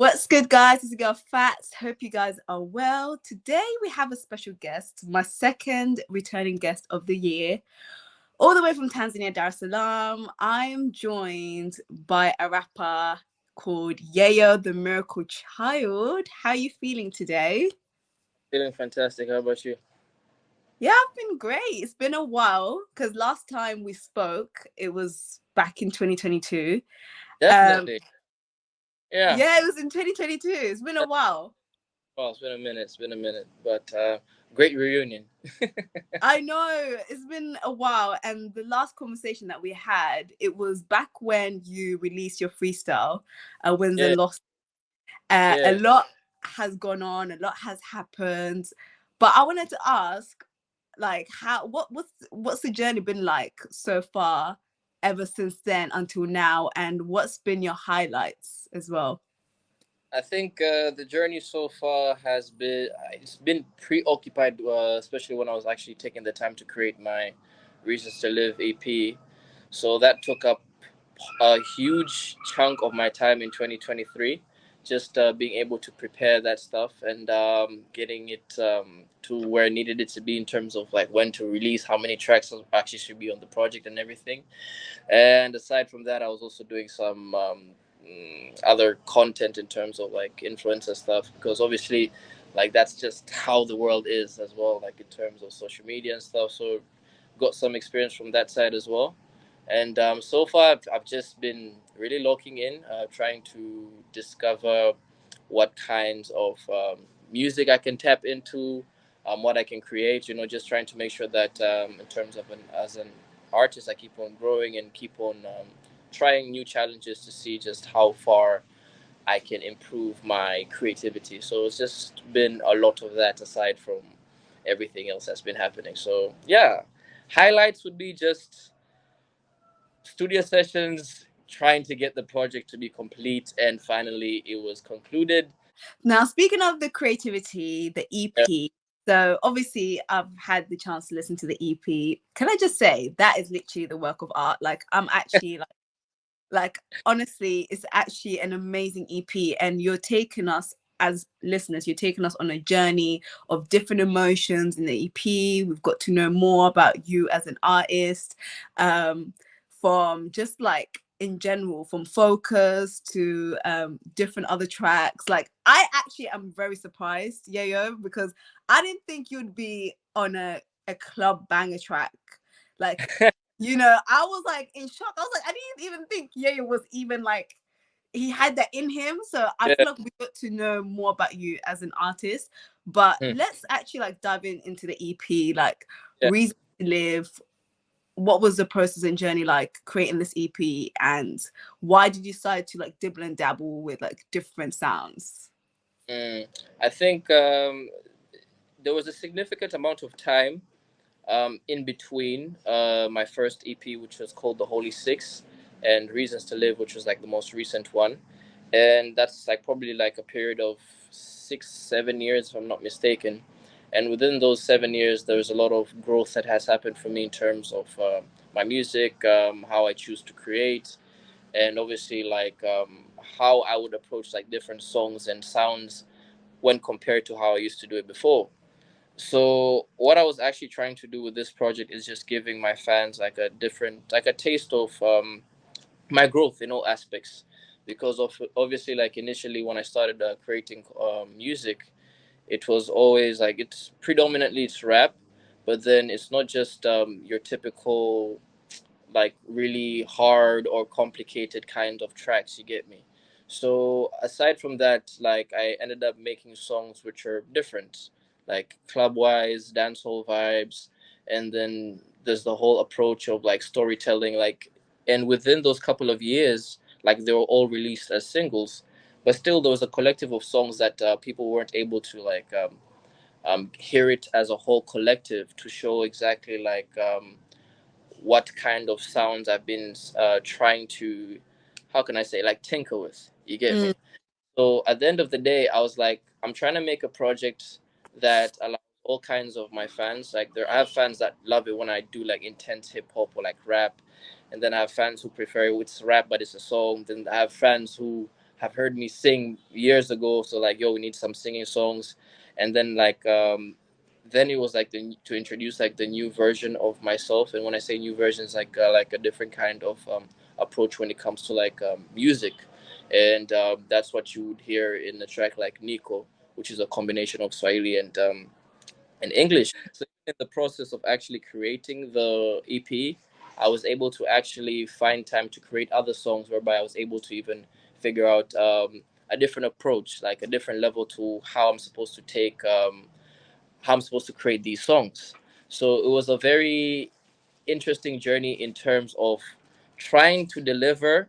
What's good, guys? It's your girl Fats. Hope you guys are well. Today we have a special guest, my second returning guest of the year, all the way from Tanzania, Dar es Salaam. I am joined by a rapper called Yeyo The Miracle Child. How are you feeling today? Feeling fantastic. How about you? Yeah, I've been great. It's been a while because last time we spoke, it was back in 2022. Um, Definitely. Yeah. yeah, it was in 2022. It's been a while. Well, it's been a minute. It's been a minute, but great reunion. I know it's been a while, and the last conversation that we had, it was back when you released your freestyle, wins Yeah. and lost. A Yeah. lot has gone on, a lot has happened, but I wanted to ask, like, what's the journey been like so far, ever since then until now, and what's been your highlights as well? I think the journey so far has been it's been preoccupied, especially when I was actually taking the time to create my Reasons to Live EP. So that took up a huge chunk of my time in 2023, just being able to prepare that stuff and getting it to where I needed it to be in terms of like when to release, how many tracks actually should be on the project and everything. And aside from that, I was also doing some other content in terms of like influencer stuff, because obviously like that's just how the world is as well, like in terms of social media and stuff. So got some experience from that side as well. And so far I've just been really locking in, trying to discover what kinds of music I can tap into, what I can create, just trying to make sure that in terms of as an artist, I keep on growing and keep on trying new challenges to see just how far I can improve my creativity. So it's just been a lot of that aside from everything else that's been happening. So yeah, highlights would be just studio sessions, trying to get the project to be complete, and finally it was concluded. Now, speaking of the creativity, the Yeah, EP, so obviously I've had the chance to listen to the EP. Can I just say that is literally the work of art? Like I'm actually like honestly, it's actually an amazing EP, and you're taking us as listeners, you're taking us on a journey of different emotions in the EP. We've got to know more about you as an artist, um, from just like in general, from focus to different other tracks. Like I actually am very surprised, Yayo, because I didn't think you'd be on a club banger track. Like I was like in shock. I was like, I didn't even think Yaya was even like he had that in him. So I yeah. feel like we got to know more about you as an artist. But Hmm. let's actually like dive into the EP, like Yeah. Reason to Live. What was the process and journey like creating this EP, and why did you decide to like dibble and dabble with like different sounds? Mm. I think there was a significant amount of time in between my first EP, which was called The Holy Six, and Reasons to Live, which was like the most recent one. And that's like probably like a period of 6 7 years, if I'm not mistaken. And within those 7 years, there's a lot of growth that has happened for me in terms of my music, how I choose to create, and obviously like how I would approach like different songs and sounds when compared to how I used to do it before. So what I was actually trying to do with this project is just giving my fans like a different, like a taste of my growth in all aspects, because of obviously like initially when I started creating music, it was always like it's predominantly it's rap, but then it's not just your typical like really hard or complicated kind of tracks, you get me. So aside from that, like I ended up making songs which are different, like club wise dancehall vibes, and then there's the whole approach of like storytelling, like, and within those couple of years, like they were all released as singles, but still there was a collective of songs that people weren't able to like hear it as a whole collective to show exactly like what kind of sounds I've been trying to, how can I say, like tinker with. You get Mm, me? So at the end of the day, I was like, I'm trying to make a project that allows all kinds of my fans. Like I have fans that love it when I do like intense hip hop or like rap, and then I have fans who prefer it's rap but it's a song. Then I have fans who have heard me sing years ago. So like, yo, we need some singing songs, and then like then it was like to introduce like the new version of myself. And when I say new version, it's like a different kind of approach when it comes to like music, and that's what you would hear in the track like Nico, which is a combination of Swahili and English. So in the process of actually creating the EP, I was able to actually find time to create other songs, whereby I was able to even figure out a different approach, like a different level to how I'm supposed to create these songs. So it was a very interesting journey in terms of trying to deliver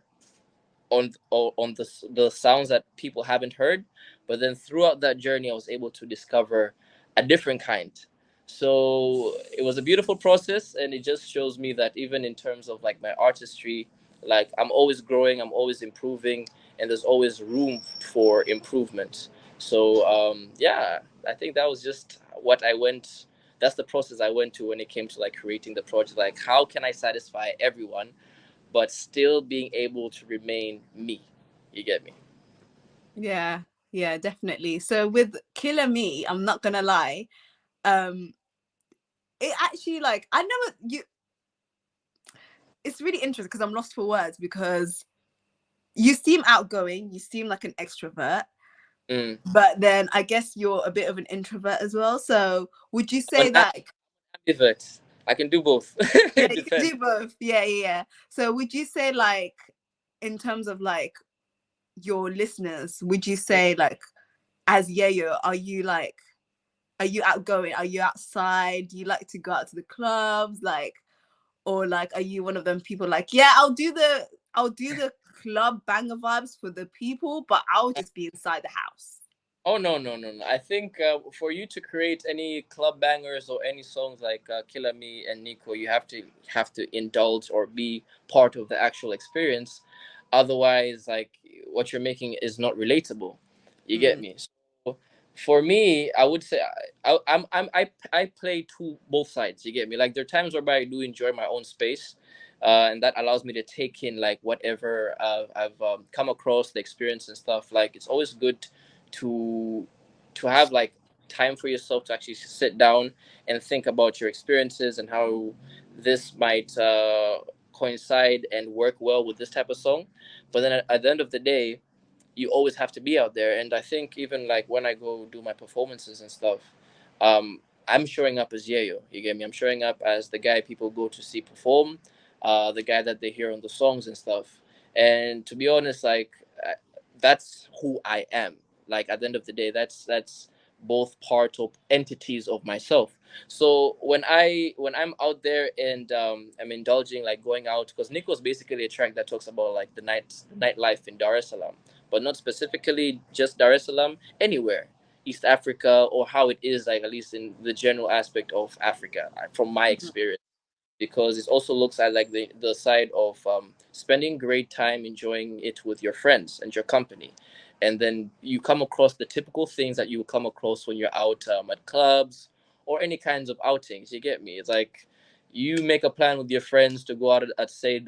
on the sounds that people haven't heard, but then throughout that journey I was able to discover a different kind. So it was a beautiful process, and it just shows me that even in terms of like my artistry, like I'm always growing, I'm always improving, and there's always room for improvement. So yeah, I think that was just what I went that's the process I went to when it came to like creating the project. Like, how can I satisfy everyone but still being able to remain me? You get me? Yeah, yeah, definitely. So with Killer Me, I'm not gonna lie, um, it actually like I never you. It's really interesting because I'm lost for words because you seem outgoing, you seem like an extrovert, Mm. but then I guess you're a bit of an introvert as well. So would you I'm say an that? ambivert. I can do both. Yeah, It you can depends. do both. Yeah, yeah, yeah. So would you say like in terms of like your listeners, would you Mm. say like as Yeyo, are you outgoing? Are you outside? Do you like to go out to the clubs? Like, or like are you one of them people like, yeah, I'll do the club banger vibes for the people, but I'll just be inside the house. Oh no, no, no, no! I think for you to create any club bangers or any songs like "Killer Me" and "Nico," you have to indulge or be part of the actual experience. Otherwise, like, what you're making is not relatable. You get Mm, me? So for me, I would say I play both sides. You get me? Like, there are times whereby I do enjoy my own space. And that allows me to take in like whatever I've come across, the experience and stuff. Like, it's always good to have like time for yourself to actually sit down and think about your experiences and how this might coincide and work well with this type of song. But then at the end of the day, you always have to be out there. And I think even like when I go do my performances and stuff, I'm showing up as Yayo. You get me? I'm showing up as the guy people go to see perform, the guy that they hear on the songs and stuff. And to be honest, like, that's who I am. Like, at the end of the day, that's both part of entities of myself. So when I'm out there and I'm indulging, like going out, because Nico's basically a track that talks about like nightlife in Dar es Salaam, but not specifically just Dar es Salaam, anywhere, East Africa, or how it is, like, at least in the general aspect of Africa, from my mhm, experience. Because it also looks at like the side of spending great time enjoying it with your friends and your company, and then you come across the typical things that you come across when you're out at clubs or any kinds of outings. You get me? It's like you make a plan with your friends to go out at said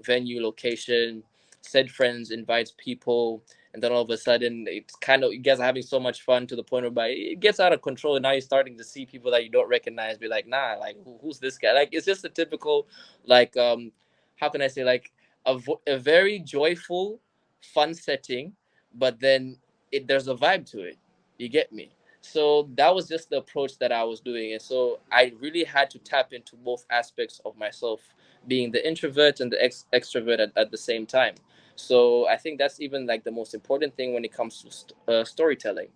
venue location. Said friends invites people, and then all of a sudden it's kind of, you guys are having so much fun to the point where it gets out of control, and now you're starting to see people that you don't recognize be like, nah, like, who's this guy? Like, it's just a typical, like, how can I say, like, a very joyful, fun setting, but then there's a vibe to it. You get me? So that was just the approach that I was doing, and so I really had to tap into both aspects of myself, being the introvert and the extrovert at the same time. So I think that's even like the most important thing when it comes to storytelling.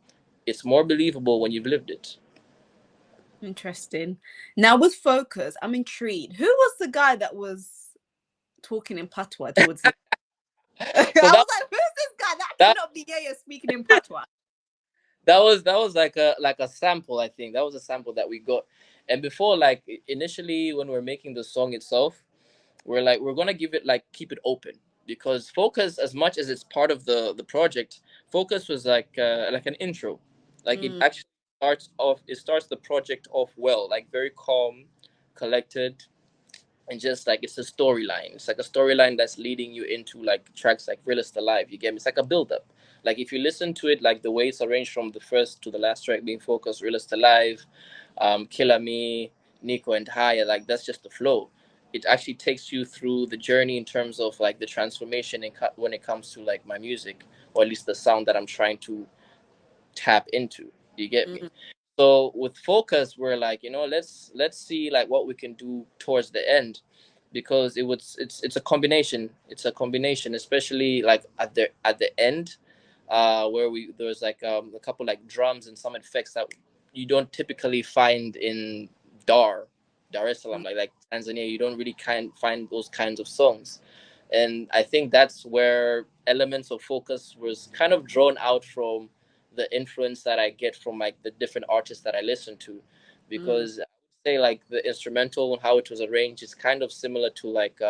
It's more believable when you've lived it. interesting. Now with Focus, I'm intrigued. Who was the guy that was talking in patois towards the I was So like, who's this guy? That that cannot be Yayo speaking in patois. that was like a sample. I think that was a sample that we got. And before, like, initially when we are making the song itself, we're like, we're gonna give it, like, keep it open, because Focus, as much as it's part of the project, Focus was like an intro. Like, it Mm, actually starts the project off well, like very calm, collected, and just like it's a storyline. It's like a storyline that's leading you into like tracks like Realist Alive. You get me? It's like a build up. Like if you listen to it, like the way it's arranged from the first to the last track being focused, Realist Alive, Killer Me, Nico and Haya, like that's just the flow. It actually takes you through the journey in terms of like the transformation when it comes to like my music, or at least the sound that I'm trying to tap into. You get me? Mm, So with focus, we're like, let's see like what we can do towards the end, because it's a combination. It's a combination, especially like at the end, where we there's like a couple like drums and some effects that you don't typically find in Dar es Salaam, mm, like Tanzania. You don't really find those kinds of songs, and I think that's where elements of focus was kind of drawn out from the influence that I get from like the different artists that I listen to, mm, because I would say like the instrumental and how it was arranged is kind of similar to like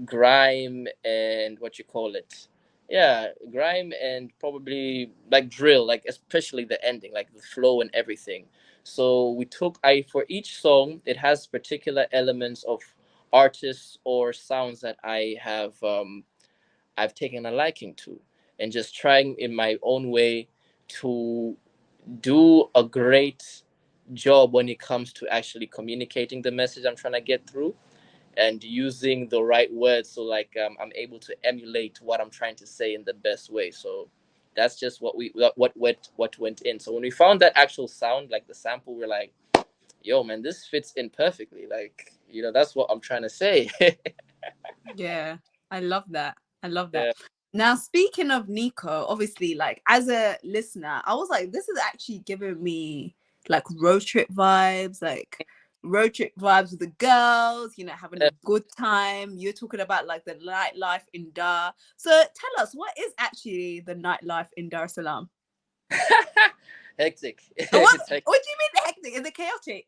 grime and what you call it, yeah, grime and probably like drill, like especially the ending, like the flow and everything. So we took I for each song it has particular elements of artists or sounds that I've taken a liking to, and just trying in my own way to do a great job when it comes to actually communicating the message I'm trying to get through, and using the right words, so like I'm able to emulate what I'm trying to say in the best way. So that's just what went in. So when we found that actual sound, like the sample, we're like, yo man, this fits in perfectly, like that's what I'm trying to say. yeah, I love that. I love that. Yeah. Now, speaking of Nico, obviously, like as a listener, I was like, this is actually giving me like road trip vibes with the girls, having a good time. You're talking about like the nightlife in Dar. So tell us, what is actually the nightlife in Dar es Salaam? Hectic. What It's hectic. what do you mean hectic? Is it chaotic?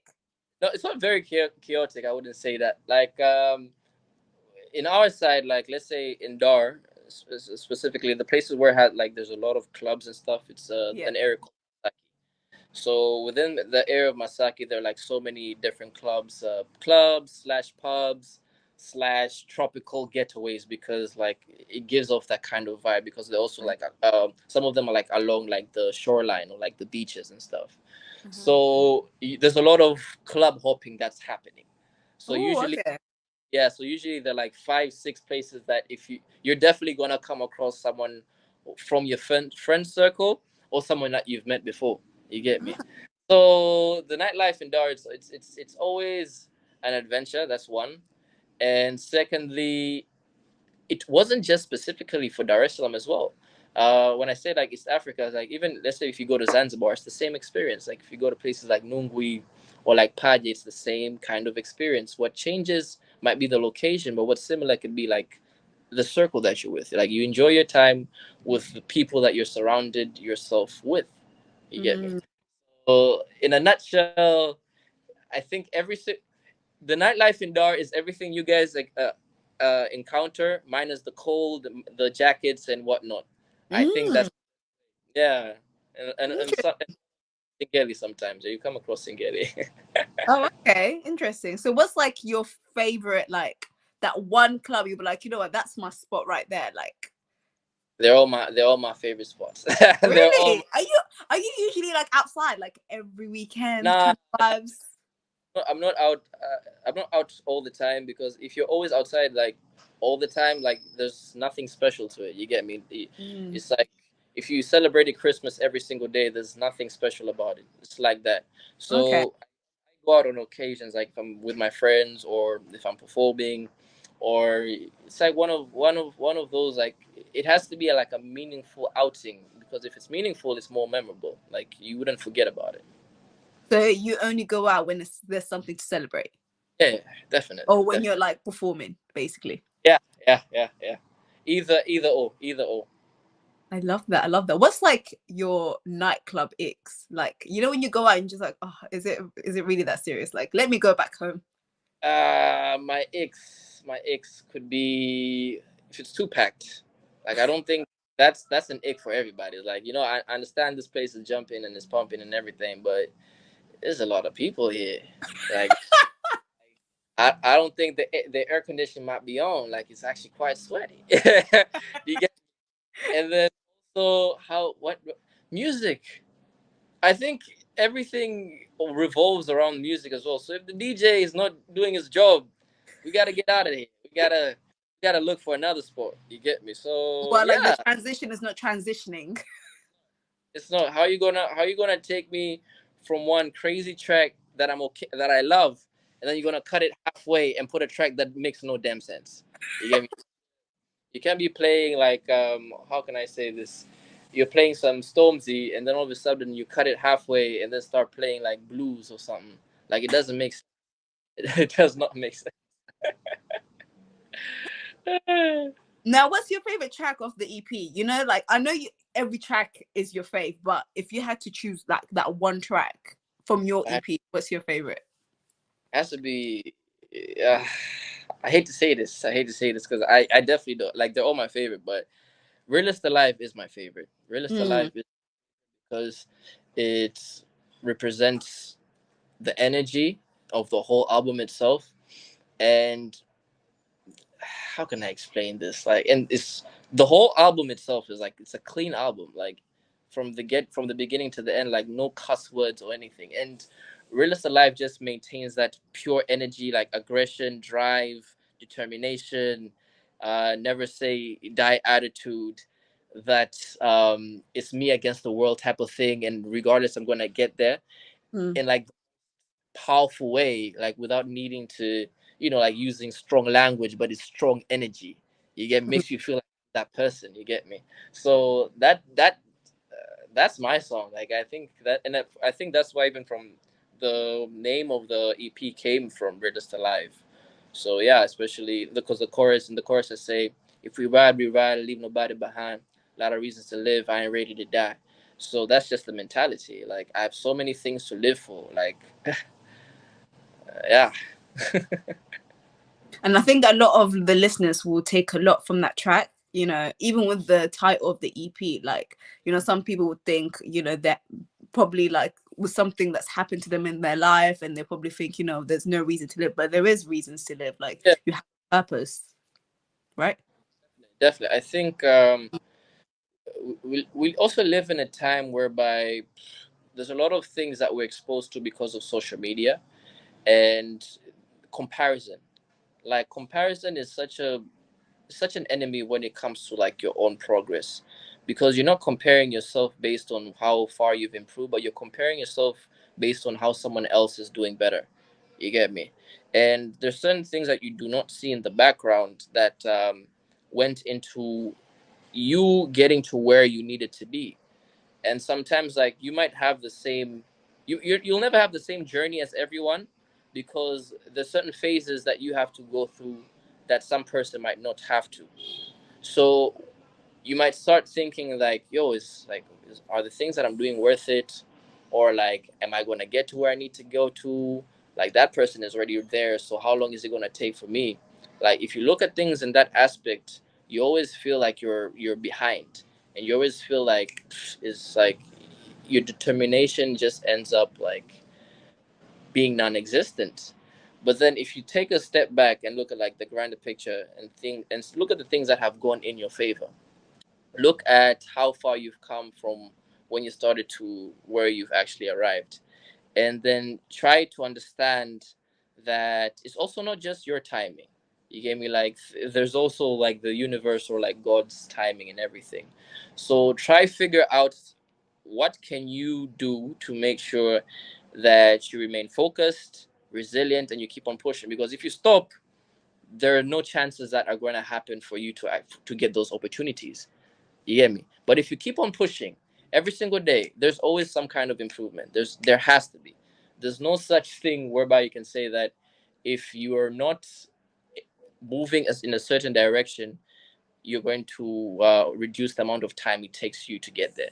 No, it's not very chaotic. I wouldn't say that. Like in our side, like let's say in Dar, specifically the places where had like there's a lot of clubs and stuff. It's Yeah. an area called Masaki. So within the area of Masaki, there are like so many different clubs slash pubs slash tropical getaways, because like it gives off that kind of vibe, because they're also like some of them are like along like the shoreline or like the beaches and stuff. Uh-huh. So there's a lot of club hopping that's happening. So Oh, usually, okay. yeah, so usually they're like 5 6 places that if you're definitely gonna come across someone from your friend circle, or someone that you've met before. You get me? So the nightlife in Dar, it's always an adventure. That's one, and secondly, it wasn't just specifically for Dar es Salaam as well. When I say like East Africa, like even let's say if you go to Zanzibar, it's the same experience. Like if you go to places like Nungwi or like Paje, it's the same kind of experience. What changes might be the location, but what's similar could be like the circle that you're with. Like you enjoy your time with the people that you're surrounded yourself with. You get me? Mm, So in a nutshell, I think the nightlife in Dar is everything you guys like encounter, minus the cold, the jackets and whatnot. I think mm, that's, yeah, and interesting. some Singeli sometimes. Yeah, you come across Singeli. Oh, okay. Interesting. So what's like your favorite, like that one club you'll be like, you know what, that's my spot right there. Like, they're all my favorite spots. They're all really? Are you usually like outside like every weekend nah. kind of vibes? I'm not out. I'm not out all the time, because if you're always outside like all the time, like there's nothing special to it. You get me? Mm, It's like if you celebrated Christmas every single day, there's nothing special about it. It's like that. okay. So I go out on occasions, like if I'm with my friends or if I'm performing, or it's like one of those, like it has to be like a meaningful outing, because if it's meaningful, it's more memorable. Like you wouldn't forget about it. So you only go out when there's something to celebrate, Yeah, definitely, or when you're definitely. like performing, basically. Yeah, yeah, yeah, yeah. Either or. I love that. I love that. What's like your nightclub icks? Like, when you go out and just like, oh, is it really that serious? Like, let me go back home. My ex could be if it's too packed. Like I don't think that's an ick for everybody. Like I understand this place is jumping and it's pumping and everything, but there's a lot of people here. Like I don't think the air conditioning might be on. Like it's actually quite sweaty. You get, and then also how what music. I think everything revolves around music as well. So if the DJ is not doing his job, we gotta get out of here. We gotta look for another sport. You get me? So Well, like the yeah, transition is not transitioning. it's not how you gonna take me from one crazy track that I'm okay that I love, and then you're gonna cut it halfway and put a track that makes no damn sense. You get me? You can't be playing like how can I say this? You're playing some Stormzy, and then all of a sudden you cut it halfway and then start playing like blues or something. Like it doesn't make sense. It does not make sense. Now, what's your favorite track of the EP? You know, like I know you every track is your fave, but if you had to choose like that one track from your It EP, what's your favorite? has to be. Uh, I hate to say this. I hate to say this because I definitely don't like. They're all my favorite, but Realist Alive is my favorite. Realist Mm. Alive is because it represents the energy of the whole album itself, and how can I explain this? Like, and it's the whole album itself is like it's a clean album, like from the beginning to the end, like no cuss words or anything. And Realist Alive just maintains that pure energy, like aggression, drive, determination, never say die attitude. That it's me against the world type of thing, and regardless, I'm gonna get there. Mm. And like powerful way, like without needing to, like using strong language, but it's strong energy. You get Mm. makes you feel like that person. You get me? So that's my song. Like I think that, and I think that's why even from the name of the EP came from Register Alive. So yeah, especially because the choruses say, "If we ride, leave nobody behind. A lot of reasons to live. I ain't ready to die." So that's just the mentality. Like I have so many things to live for. Like yeah. And I think a lot of the listeners will take a lot from that track. You know, even with the title of the EP, like, you know, some people would think, you know, that probably like was something that's happened to them in their life, and they probably think, you know, there's no reason to live, but there is reasons to live. Like Yeah, you have purpose, right? definitely. I think we also live in a time whereby there's a lot of things that we're exposed to because of social media and comparison. Like comparison is such an enemy when it comes to like your own progress, because you're not comparing yourself based on how far you've improved, but you're comparing yourself based on how someone else is doing better. You get me? And there's certain things that you do not see in the background that went into you getting to where you needed to be. And sometimes like you might have the same you'll never have the same journey as everyone, because there's certain phases that you have to go through that some person might not have to. So you might start thinking like, yo, are the things that I'm doing worth it? Or like, am I going to get to where I need to go to? Like that person is already there, so how long is it going to take for me? Like if you look at things in that aspect, you always feel like you're behind, and you always feel like it's like your determination just ends up like being non-existent. But then if you take a step back and look at like the grander picture and look at the things that have gone in your favor, look at how far you've come from when you started to where you've actually arrived, and then try to understand that it's also not just your timing. You get me? Like there's also like the universe or like God's timing and everything. So try figure out what can you do to make sure that you remain focused, resilient, and you keep on pushing, because if you stop, there are no chances that are going to happen for you to get those opportunities. You get me? But if you keep on pushing every single day, there's always some kind of improvement. There has to be. There's no such thing whereby you can say that if you are not moving as in a certain direction, you're going to reduce the amount of time it takes you to get there.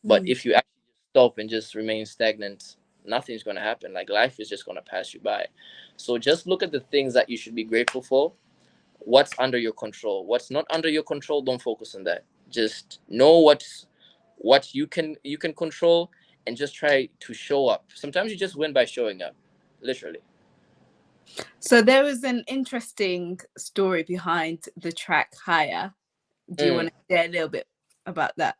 But Mm. if you actually stop and just remain stagnant, nothing's going to happen. Like life is just going to pass you by. So just look at the things that you should be grateful for. What's under your control, what's not under your control, don't focus on that. Just know what you can control, and just try to show up. Sometimes you just win by showing up, literally. So there was an interesting story behind the track Higher. Do you want to share a little bit about that?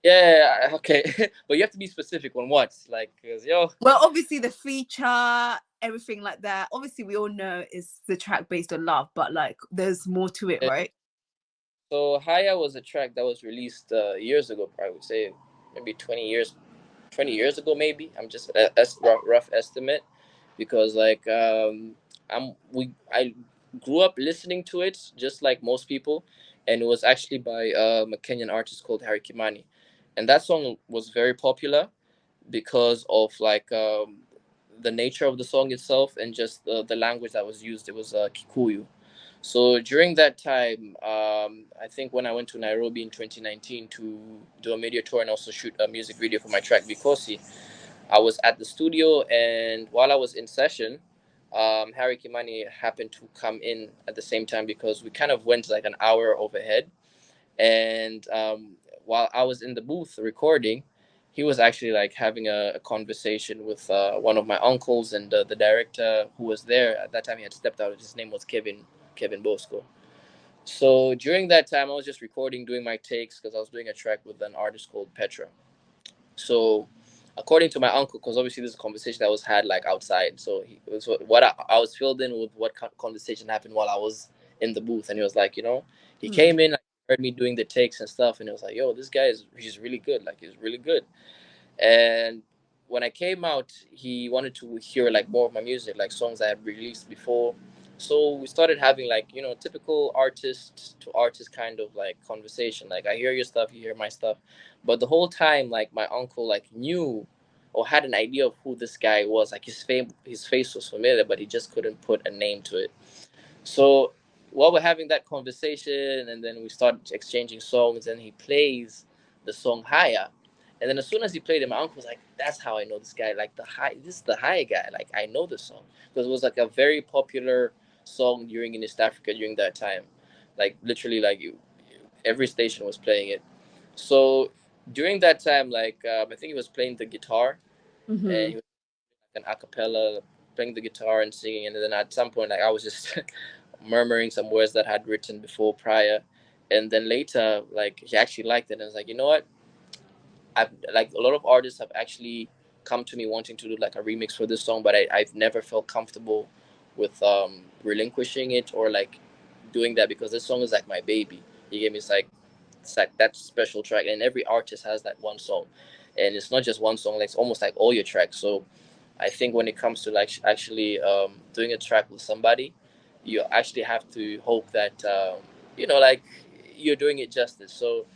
Yeah, okay. But you have to be specific on what, like, 'cause, Well, obviously the feature, everything like that. Obviously, we all know is the track based on love, but like, there's more to it, yeah. right? So Haya was a track that was released years ago. I would say maybe 20 years ago. Maybe I'm just rough estimate, because like I grew up listening to it just like most people, and it was actually by a Kenyan artist called Harry Kimani, and that song was very popular because of like the nature of the song itself and just the language that was used. It was Kikuyu. So during that time, I think when I went to Nairobi in 2019 to do a media tour and also shoot a music video for my track Vikosi, I was at the studio, and while I was in session, Harry Kimani happened to come in at the same time because we kind of went like an hour overhead. And while I was in the booth recording, he was actually like having a conversation with one of my uncles, and the director who was there at that time. He had stepped out. His name was Kevin Bosco. So during that time, I was just recording, doing my takes, because I was doing a track with an artist called Petra. So, according to my uncle, because obviously this is a conversation that was had like outside. So it was what I was filled in with what conversation happened while I was in the booth, and he was like, he Hmm. came in, like, heard me doing the takes and stuff, and he was like, "Yo, this guy he's really good. Like, he's really good." And when I came out, he wanted to hear like more of my music, like songs I had released before. So we started having like, typical artist to artist kind of like conversation. Like, I hear your stuff, you hear my stuff. But the whole time, like, my uncle like knew or had an idea of who this guy was. Like, his face was familiar, but he just couldn't put a name to it. So while we're having that conversation, and then we start exchanging songs, and he plays the song Higher. And then as soon as he played it, my uncle was like, "That's how I know this guy. Like, this is the Higher guy. Like, I know this song because it was like a very popular song during in East Africa during that time. Like, literally, like, every station was playing it. So during that time, like, I think he was playing the guitar, and Hmm. he was an acapella, playing the guitar and singing. And then at some point, like, I was just murmuring some words that I had written before prior. And then later, like, he actually liked it, and I was like, you know what? I've like a lot of artists have actually come to me wanting to do like a remix for this song, but I've never felt comfortable with relinquishing it or like doing that, because this song is like my baby. He gave me it's like that special track, and every artist has that one song, and it's not just one song. Like, it's almost like all your tracks. So I think when it comes to like actually doing a track with somebody, you actually have to hope that like you're doing it justice. So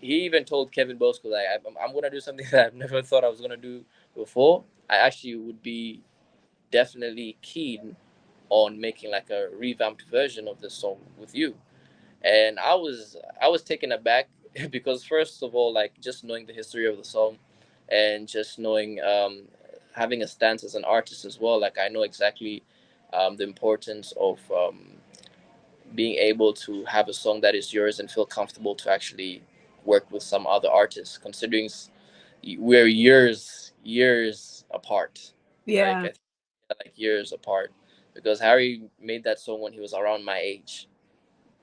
he even told Kevin Bosco like, I'm gonna do something that I've never thought I was gonna do before. I actually would be definitely keen on making like a revamped version of this song with you. And I was taken aback because first of all, like, just knowing the history of the song, and just knowing having a stance as an artist as well, like, I know exactly the importance of being able to have a song that is yours and feel comfortable to actually work with some other artists, considering we're years apart. Like, Yeah. I think, like, years apart, because Harry made that song when he was around my age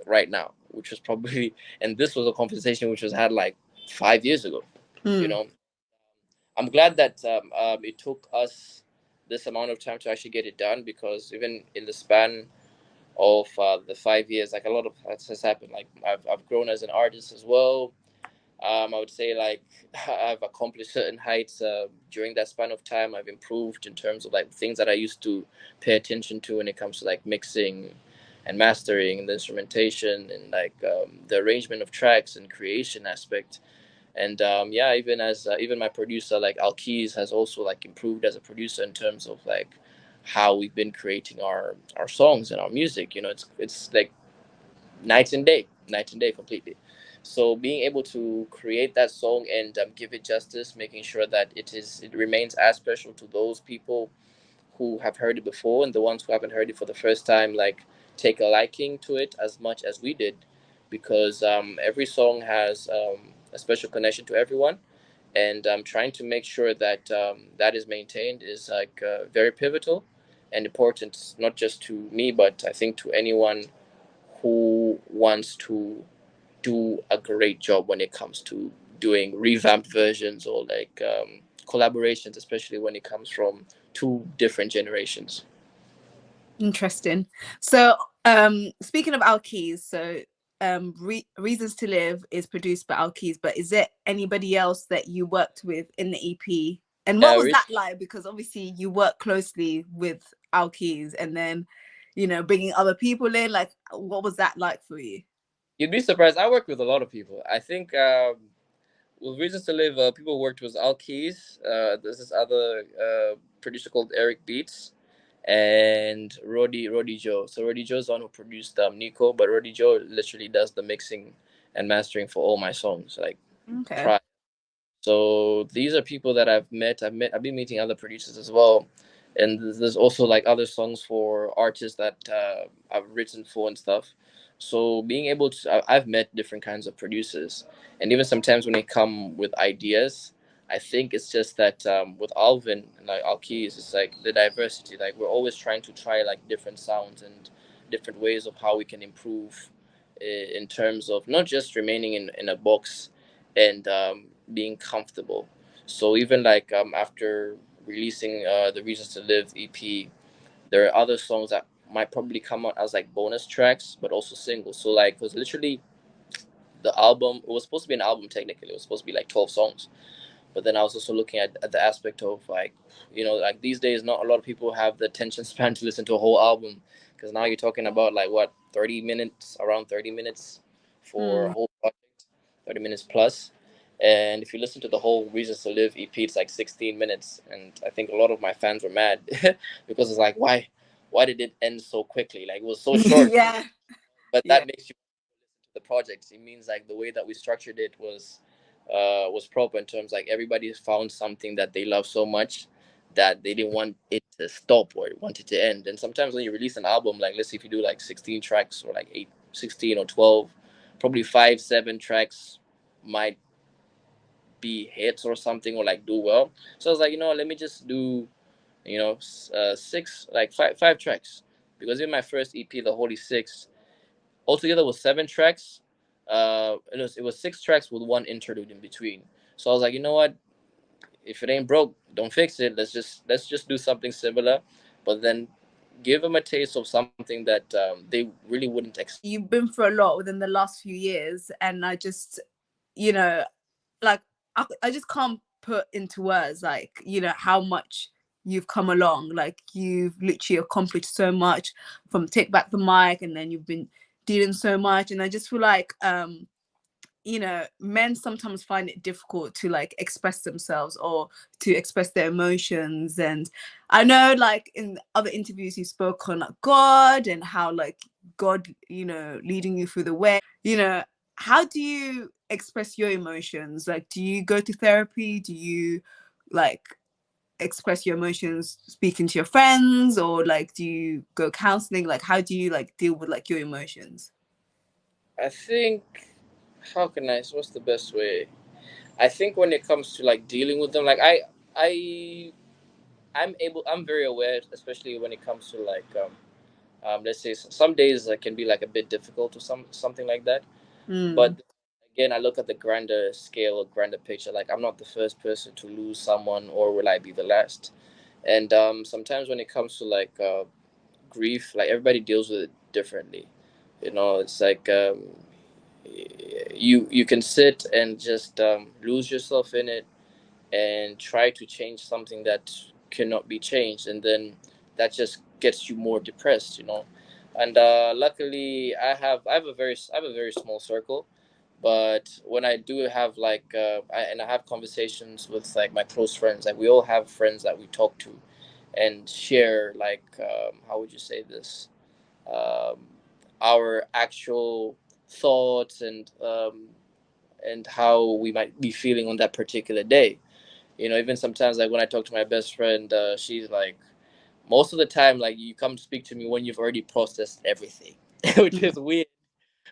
right now, which was probably, and this was a conversation which was had like 5 years ago. You Mm. know, I'm glad that it took us this amount of time to actually get it done, because even in the span of the 5 years, like, a lot of has happened. Like, I've grown as an artist as well. I would say, like, I've accomplished certain heights during that span of time. I've improved in terms of like things that I used to pay attention to when it comes to like mixing and mastering and the instrumentation and like the arrangement of tracks and creation aspect. And yeah, even as even my producer like Alkeys has also like improved as a producer in terms of like how we've been creating our songs and our music. It's like night and day completely. So being able to create that song and give it justice, making sure that it remains as special to those people who have heard it before, and the ones who haven't heard it for the first time, like, take a liking to it as much as we did, because every song has a special connection to everyone, and trying to make sure that that is maintained is like very pivotal. and important, not just to me, but I think to anyone who wants to do a great job when it comes to doing revamped versions or like collaborations, especially when it comes from two different generations. Interesting. So, speaking of Al Keys, so Reasons to Live is produced by Al Keys, but is there anybody else that you worked with in the EP? And what Yeah, was that like? Because obviously you work closely with Al Keys, and then, you know, bringing other people in. Like, what was that like for you? you'd be surprised. I work with a lot of people. I think with Reasons to Live, people worked with Al Keys. There's this other producer called Eric Beats and Roddy Joe. So Roddy Joe's the one who produced Nico, but Roddy Joe literally does the mixing and mastering for all my songs, like Okay. prior. So these are people that I've met. I've been meeting other producers as well, and there's also like other songs for artists that I've written for and stuff. So being able to, I've met different kinds of producers, and even sometimes when they come with ideas, I think it's just that with Alvin and like Alkeys, it's like the diversity. Like we're always trying to try like different sounds and different ways of how we can improve in terms of not just remaining in a box and being comfortable. So even like after releasing the Reasons to Live EP, there are other songs that might probably come out as like bonus tracks, but also singles. So like, it was literally the album. It was supposed to be an album technically. It was supposed to be like 12 songs. But then I was also looking at the aspect of like, like these days, not a lot of people have the attention span to listen to a whole album, because now you're talking about like what 30 minutes, around 30 minutes for a Mm. whole project, 30 minutes plus. And if you listen to the whole Reasons to Live EP, it's like 16 minutes, and I think a lot of my fans were mad because it's like why did it end so quickly? Like it was so short, Yeah. but Yeah. that makes you the project. It means like the way that we structured it was proper in terms like everybody found something that they love so much that they didn't want it to stop or want it to end. And sometimes when you release an album, like let's say if you do like 16 tracks or like 8, 16 or 12, probably 5, 7 tracks might be hits or something or like do well. So I was like, let me just do, six, like five tracks, because in my first EP, the Holy Six, altogether was 7 tracks. It was 6 tracks with one interlude in between. So I was like, you know what? If it ain't broke, don't fix it. Let's just do something similar, but then give them a taste of something that they really wouldn't expect. You've been through a lot within the last few years, and I just, you know, like I just can't put into words like, you know, how much you've come along. Like you've literally accomplished so much from Take Back the Mic, and then you've been dealing so much. And I just feel like you know, men sometimes find it difficult to like express themselves or to express their emotions. And I know like in other interviews you spoke on like God and how like God, you know, leading you through the way, you know, how do you express your emotions? Like, do you go to therapy? Do you like express your emotions speaking to your friends, or like do you go counseling? Like how do you like deal with like your emotions? I think, how can I? What's the best way? I think when it comes to like dealing with them, like I'm very aware, especially when it comes to like let's say some days can be like a bit difficult or something like that. Mm. But again, I look at the grander scale or grander picture. Like I'm not the first person to lose someone, or will I be the last? And sometimes when it comes to like grief, like everybody deals with it differently. It's like you can sit and just lose yourself in it and try to change something that cannot be changed, and then that just gets you more depressed. And luckily I have a very small circle, but when I do have like I have conversations with like my close friends, like we all have friends that we talk to and share like how would you say this, um, our actual thoughts and how we might be feeling on that particular day. Even sometimes like when I talk to my best friend, she's like, most of the time like you come to speak to me when you've already processed everything, which is weird,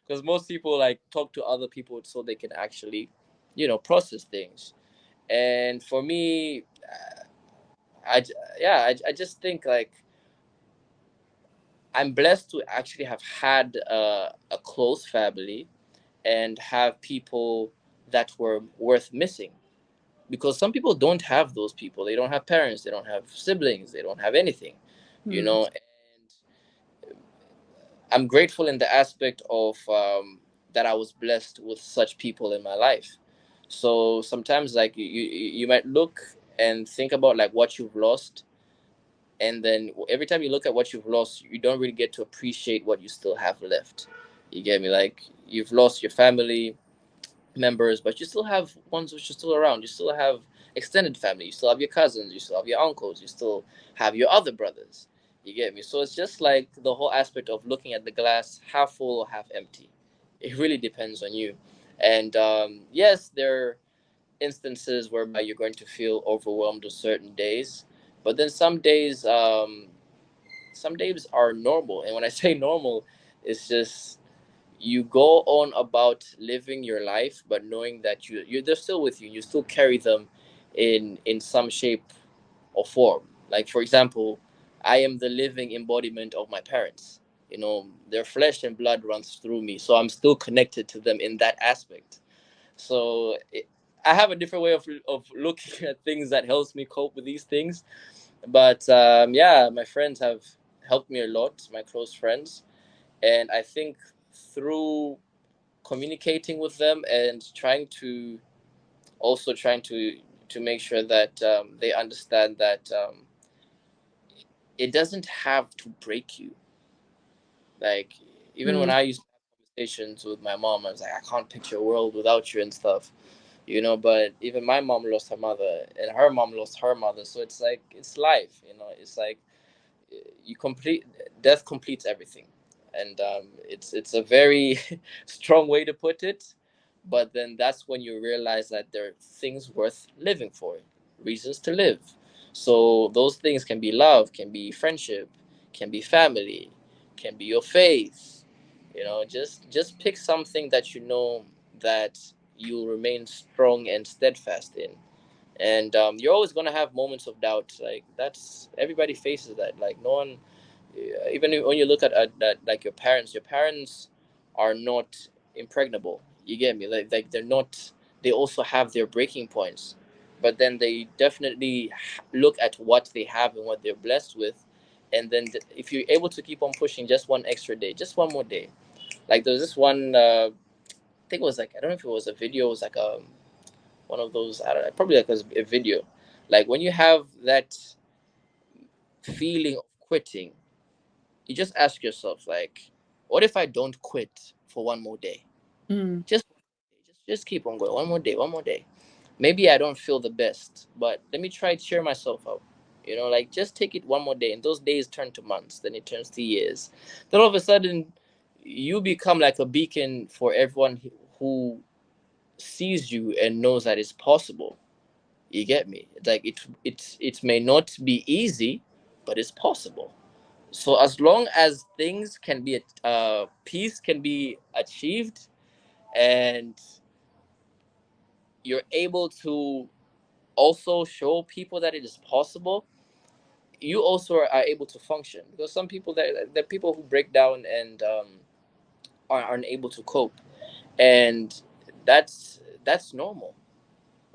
because most people like talk to other people so they can actually process things. And for me, I yeah, I just think like I'm blessed to actually have had a close family and have people that were worth missing, because some people don't have those people. They don't have parents, they don't have siblings, they don't have anything, you Mm. know. And I'm grateful in the aspect of that I was blessed with such people in my life. So sometimes, like, you might look and think about like what you've lost, and then every time you look at what you've lost, you don't really get to appreciate what you still have left. You get me? Like, you've lost your family members, but you still have ones which are still around. You still have extended family. You still have your cousins. You still have your uncles. You still have your other brothers. You get me? So it's just like the whole aspect of looking at the glass half full or half empty. It really depends on you. And yes, there are instances whereby you're going to feel overwhelmed on certain days, but then some days are normal. And when I say normal, it's just you go on about living your life, but knowing that they're still with you. You still carry them in some shape or form. Like, for example, I am the living embodiment of my parents. You know, their flesh and blood runs through me, so I'm still connected to them in that aspect. So I have a different way of looking at things that helps me cope with these things. But yeah, my friends have helped me a lot, my close friends. And I think through communicating with them and trying to make sure that they understand that it doesn't have to break you. Like, even when Mm. I used to have conversations with my mom, I was like, I can't picture a world without you and stuff, you know. But even my mom lost her mother, and her mom lost her mother, so it's like it's life, you know. It's like you complete death completes everything, and it's a very strong way to put it, but then that's when you realize that there are things worth living for, reasons to live. So those things can be love, can be friendship, can be family, can be your faith. You know, just pick something that you know that you'll remain strong and steadfast in. And you're always going to have moments of doubt. Like, that's everybody faces that. Like, no one, even when you look at like your parents are not impregnable. You get me? Like they're not. They also have their breaking points, but then they definitely look at what they have and what they're blessed with, and then if you're able to keep on pushing just one extra day, just one more day. Like, there's this one. I think it was like, I don't know if it was a video. It was like one of those, I don't know, probably like a video. Like, when you have that feeling of quitting, you just ask yourself, like, what if I don't quit for one more day? Mm. Just keep on going. One more day. Maybe I don't feel the best, but let me try to cheer myself up. You know, like, just take it one more day. And those days turn to months, then it turns to years. Then all of a sudden, you become like a beacon for everyone who sees you and knows that it's possible. You get me? Like, it may not be easy, but it's possible. So as long as things can be, peace can be achieved, and you're able to also show people that it is possible, you also are able to function. Because some people, there are people who break down and aren't able to cope, and that's normal.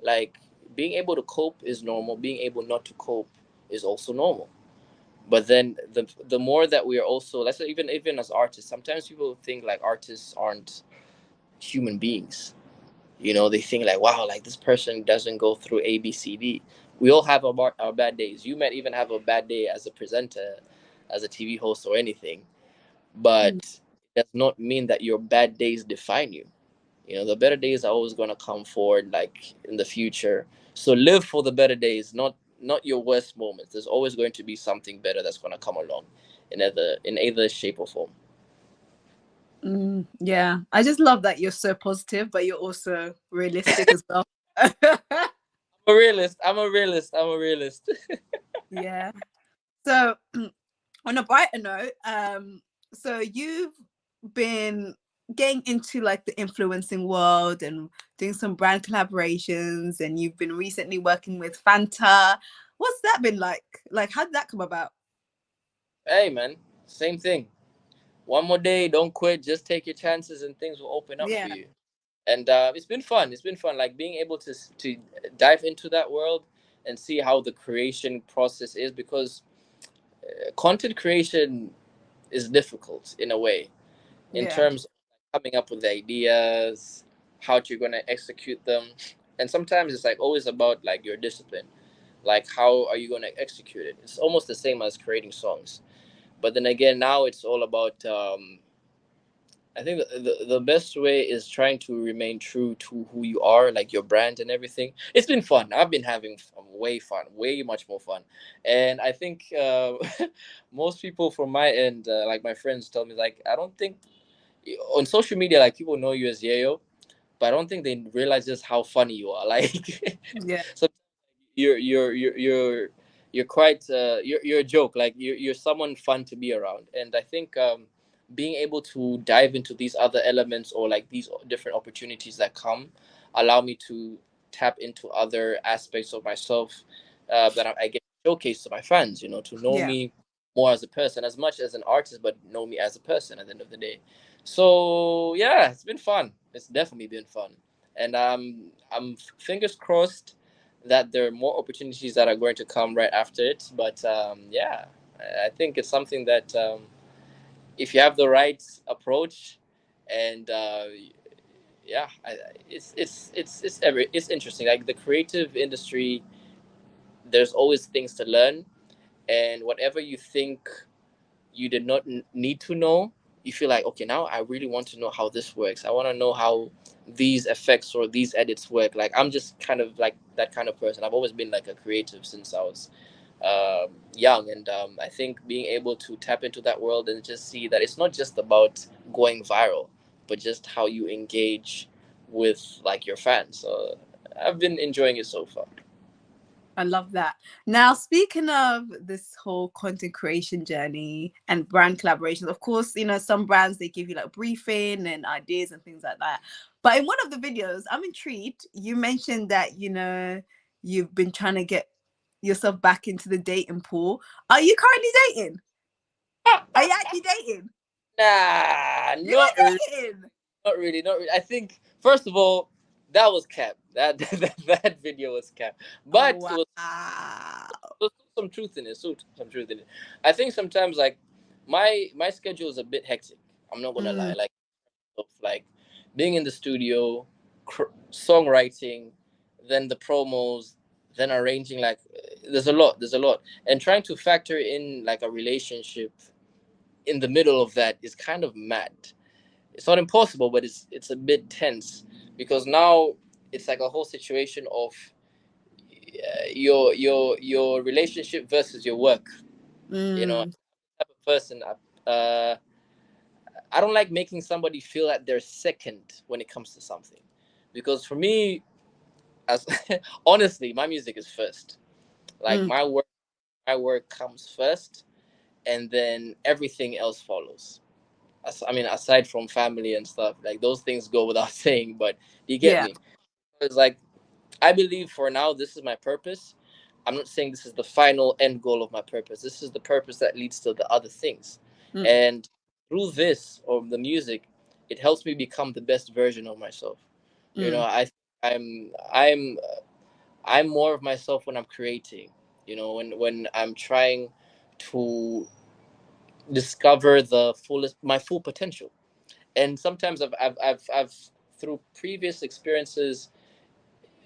Like, being able to cope is normal. Being able not to cope is also normal. But then the more that we are also, let's say, even as artists, sometimes people think like artists aren't human beings. You know, they think like, wow, like this person doesn't go through ABCD. We all have our bad days. You might even have a bad day as a presenter, as a TV host, or anything, Mm. but it does not mean that your bad days define you. You know, the better days are always going to come forward, like, in the future. So live for the better days, not your worst moments. There's always going to be something better that's going to come along, in either shape or form. Mm. Yeah, I just love that you're so positive, but you're also realistic as well. I'm a realist. I'm a realist. I'm a realist. Yeah. So, on a brighter note, so you've been getting into like the influencing world and doing some brand collaborations, and you've been recently working with Fanta. What's that been like? Like, how did that come about? Hey, man. same thing. One more day, don't quit, just take your chances and things will open up for Yeah. you. And it's been fun. It's been fun, like being able to dive into that world and see how the creation process is, because content creation is difficult in a way, in Yeah. terms of coming up with the ideas, how you're going to execute them. And sometimes it's like always about like your discipline, like how are you going to execute it. It's almost the same as creating songs, but then again now it's all about I think the best way is trying to remain true to who you are, like your brand and everything. It's been fun. I've been having way fun, way much more fun. And I think most people from my end, like my friends tell me, like, I don't think on social media, like people know you as Yeyo, but I don't think they realize just how funny you are. Like, Yeah. so you're quite you're a joke. Like you're someone fun to be around. And I think being able to dive into these other elements, or like these different opportunities that come, allow me to tap into other aspects of myself that I get to showcase to my fans. You know, to know Yeah. me more as a person, as much as an artist, but know me as a person at the end of the day. So yeah, it's been fun. It's definitely been fun, and I'm fingers crossed that there are more opportunities that are going to come right after it. But yeah, I think it's something that if you have the right approach, and yeah, it's interesting. Like the creative industry, there's always things to learn, and whatever you think you did not need to know, you feel like, okay, now I really want to know how this works. I want to know how these effects or these edits work. Like I'm just kind of like that kind of person. I've always been like a creative since I was young, and I think being able to tap into that world and just see that it's not just about going viral, but just how you engage with like your fans. So I've been enjoying it so far. I love that. Now, speaking of this whole content creation journey and brand collaborations, of course, some brands they give you like briefing and ideas and things like that. But in one of the videos, I'm intrigued. You mentioned that, you've been trying to get yourself back into the dating pool. Are you currently dating? Are you actually dating? Nah, You are dating. not really, not really. I think first of all, that was cap. That that video was cap, Oh, but it wow. was some truth in it. Some truth in it. I think sometimes like my schedule is a bit hectic. I'm not gonna lie. Mm, Like of like being in the studio, songwriting, then the promos, then arranging. Like there's a lot, and trying to factor in like a relationship in the middle of that is kind of mad. It's not impossible, but it's a bit tense, because now it's like a whole situation of your relationship versus your work. You know, mm, type of person. I don't like making somebody feel that they're second when it comes to something, because for me, as honestly, my music is first. Like mm. my work comes first, and then everything else follows. I mean, aside from family and stuff, like those things go without saying. But you get Yeah. me. It's like I believe for now this is my purpose. I'm not saying this is the final end goal of my purpose. This is the purpose that leads to the other things. Mm, And through this or the music, it helps me become the best version of myself. You know, mm. I'm I'm I'm more of myself when I'm creating. You know, when I'm trying to discover the fullest my full potential. And sometimes I've through previous experiences,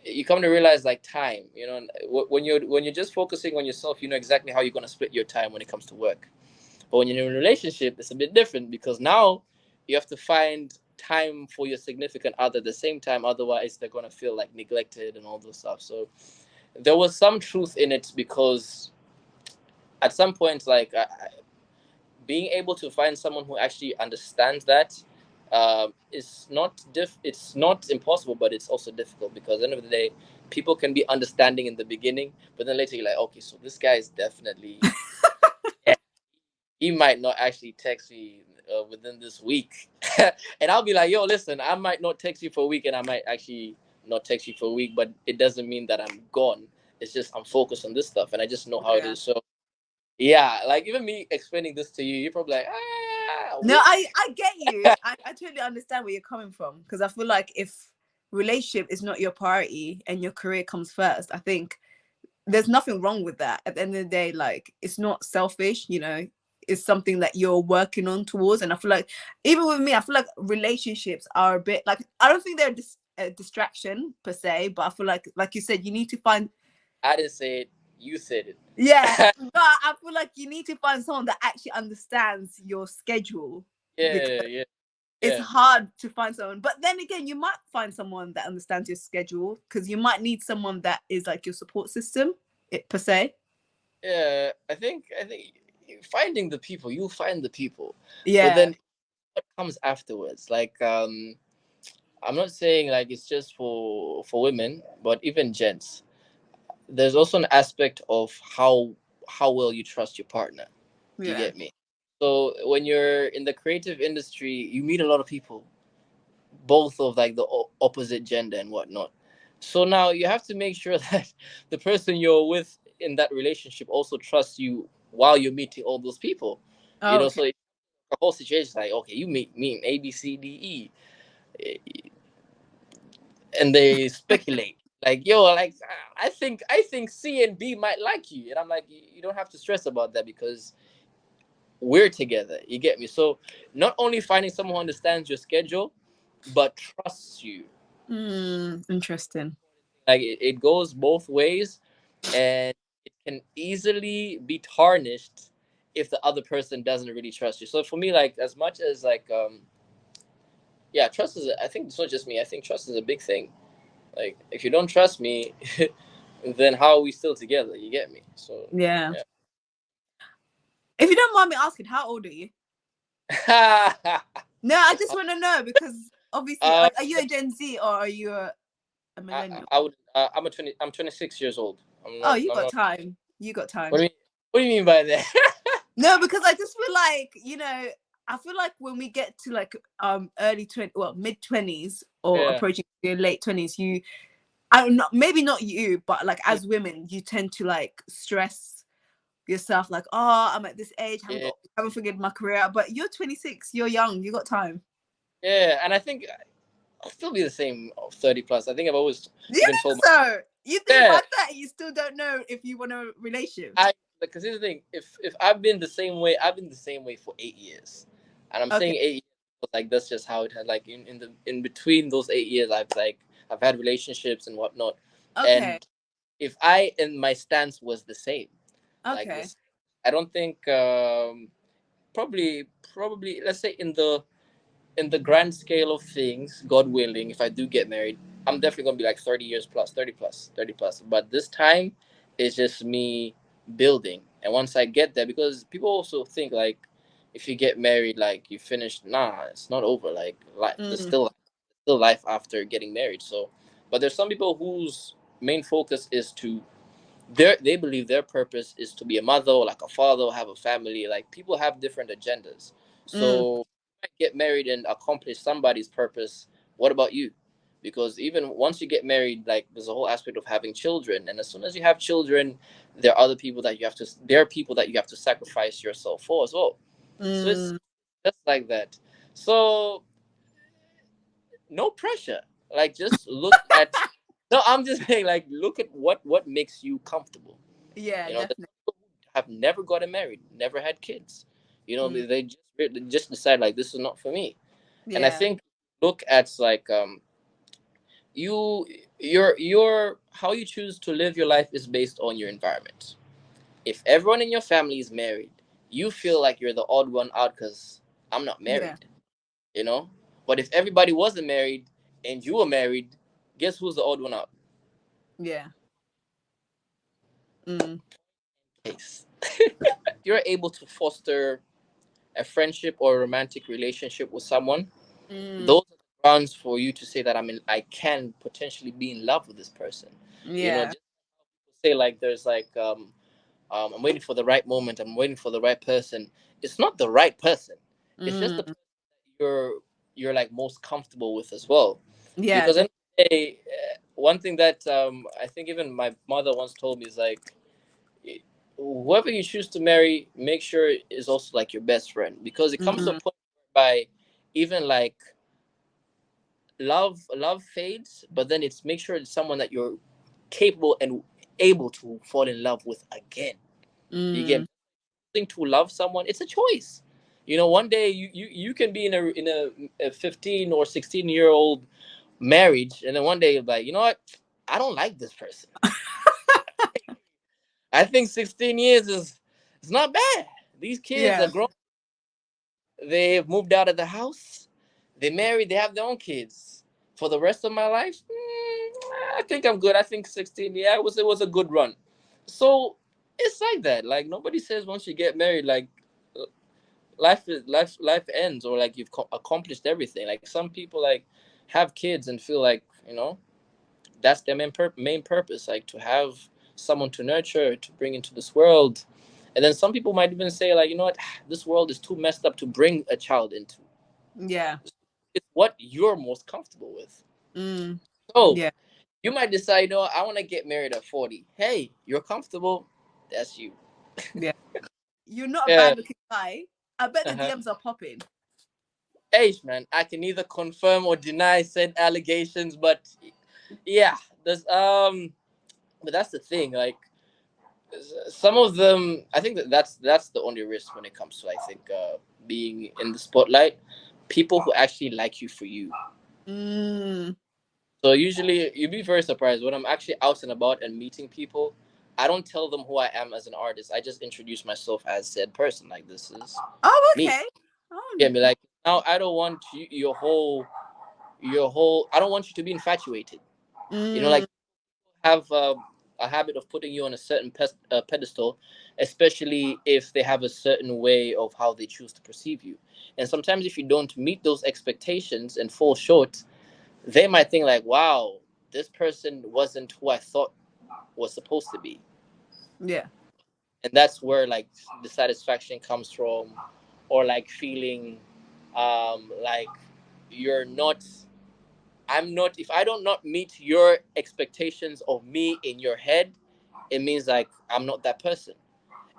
you come to realize like time, you know, when you're just focusing on yourself, you know exactly how you're going to split your time when it comes to work. But when you're in a relationship, it's a bit different, because now you have to find time for your significant other at the same time, otherwise they're going to feel like neglected and all those stuff. So there was some truth in it, because at some point, like being able to find someone who actually understands that is not it's not impossible, but it's also difficult, because at the end of the day, people can be understanding in the beginning, but then later you're like, okay, so this guy is definitely, yeah, he might not actually text me within this week. And I'll be like, yo, listen, I might not text you for a week, and I might actually not text you for a week, but it doesn't mean that I'm gone. It's just I'm focused on this stuff, and I just know how it Yeah. is. So Yeah, like even me explaining this to you, you're probably like, ah, No, which I get you. I totally understand where you're coming from, because I feel like if relationship is not your priority and your career comes first, I think there's nothing wrong with that. At the end of the day, like, it's not selfish, you know, it's something that you're working on towards. And I feel like even with me, I feel like relationships are a bit like, I don't think they're a distraction per se, but I feel like you said, you need to find, I didn't say it, you said yeah, it. but I feel like you need to find someone that actually understands your schedule, because Yeah, yeah, it's yeah, hard to find someone. But then again, you might find someone that understands your schedule, because you might need someone that is like your support system, per se. yeah. I think finding the people, you'll find the people, but Yeah. then what comes afterwards? Like, I'm not saying like it's just for women, but even gents. There's also an aspect of how well you trust your partner. Do you Yeah. get me? So when you're in the creative industry, you meet a lot of people, both of like the opposite gender and whatnot. So now you have to make sure that the person you're with in that relationship also trusts you while you're meeting all those people. You Oh, know, okay. so the whole situation is like, okay, you meet me in A, B, C, D, E, and they speculate like, yo, like I think C and B might like you, and I'm like, you don't have to stress about that because we're together. You get me? So not only finding someone who understands your schedule, but trusts you. Interesting. Like it goes both ways, and it can easily be tarnished if the other person doesn't really trust you. So for me, like as much as like yeah, trust is I think it's not just me. I think trust is a big thing. Like if you don't trust me, then how are we still together? You get me? So Yeah. yeah. If you don't mind me asking, how old are you? No, I just want to know, because obviously, uh, are you a Gen Z or are you a millennial? I would I'm 26 years old. Oh, you I'm got not. time. You got What time. do you mean? What do you mean by that? No, because I just feel like, I feel like when we get to like early 20, well, mid 20s or Yeah. approaching your late 20s, I don't know, maybe not you, but like as women, you tend to like stress yourself, like, oh, I'm at this age, Yeah. haven't figured my career out. But you're 26, you're young, you got time. Yeah. And I think I'll still be the same 30 plus. I think I've always Do you even told think so? You think yeah, by that you still don't know if you want a relationship? I because here's the thing. If I've been the same way, I've been the same way for 8 years, and I'm Okay, saying 8 years. But like that's just how it had. Like in the in between those 8 years, I've had relationships and whatnot, okay, and if I and my stance was the same, like okay. this, I don't think probably let's say in the grand scale of things, God willing, if I do get married, I'm definitely gonna be like 30 years plus, 30 plus, 30 plus. But this time it's just me building. And once I get there, because people also think like if you get married, like you finished. Nah, it's not over. Like there's Mm, still life after getting married. So, but there's some people whose main focus is to they believe their purpose is to be a mother or like a father or have a family. Like people have different agendas. mm, So get married and accomplish somebody's purpose. What about you? Because even once you get married, like there's a whole aspect of having children, and as soon as you have children, there are other people that you have to there are people that you have to sacrifice yourself for as well. So it's mm. just like that. So no pressure. Like just look at no, I'm just saying like look at what makes you comfortable. Yeah, You know, definitely. have never gotten married, never had kids. You know, Mm, they just decide like this is not for me. And I yeah, think look at like you your how you choose to live your life is based on your environment. If everyone in your family is married, you feel like you're the odd one out because I'm not yeah, married. You know, but if everybody wasn't married and you were married, guess who's the odd one out? yeah. Mm, Case. You're able to foster a friendship or a romantic relationship with someone, mm, those are the grounds for you to say that I can potentially be in love with this person. You know, yeah, just say like there's like I'm waiting for the right moment, I'm waiting for the right person. It's not the right person. It's just the mm, person you're you're like most comfortable with as well. yeah, Because in the day, one thing that I think even my mother once told me is like whoever you choose to marry, make sure is also like your best friend, because it comes to a Mm, point by even like love fades, but then it's make sure it's someone that you're capable and able to fall in love with again. You get mm, to love someone, it's a choice. One day you can be in a 15 or 16-year old marriage, and then one day you're like, you know what, I don't like this person. I think 16 years is it's not bad. These kids are yeah, grown. They've moved out of the house. They married. They have their own kids. For the rest of my life, I think I'm good. I think 16. Yeah, it was a good run. So it's like that. Like nobody says once you get married, like life ends, or like you've accomplished everything. Like some people like have kids and feel like that's their main purpose, like to have someone to nurture, to bring into this world. And then some people might even say, like, you know what, this world is too messed up to bring a child into. yeah, It's what you're most comfortable with. mm, So yeah, you might decide, I want to get married at 40. Hey, you're comfortable. That's you. yeah. You're not a Yeah. bad looking guy. I bet the Uh-huh. DMs are popping. Hey, man, I can neither confirm or deny said allegations, but yeah, there's but that's the thing. Like some of them, I think that's the only risk when it comes to, I think, being in the spotlight. People who actually like you for you. Mm, So usually you'd be very surprised when I'm actually out and about and meeting people. I don't tell them who I am as an artist. I just introduce myself as said person. Like, this is oh, me. okay. Oh, Get me? Like, now I don't want your whole. I don't want you to be infatuated. Like, mm, have a habit of putting you on a certain pedestal, especially if they have a certain way of how they choose to perceive you. And sometimes, if you don't meet those expectations and fall short, they might think like, "Wow, this person wasn't who I thought was supposed to be." yeah, And that's where like the satisfaction comes from, or like feeling like you're not. I'm not. If I don't not meet your expectations of me in your head, it means like I'm not that person.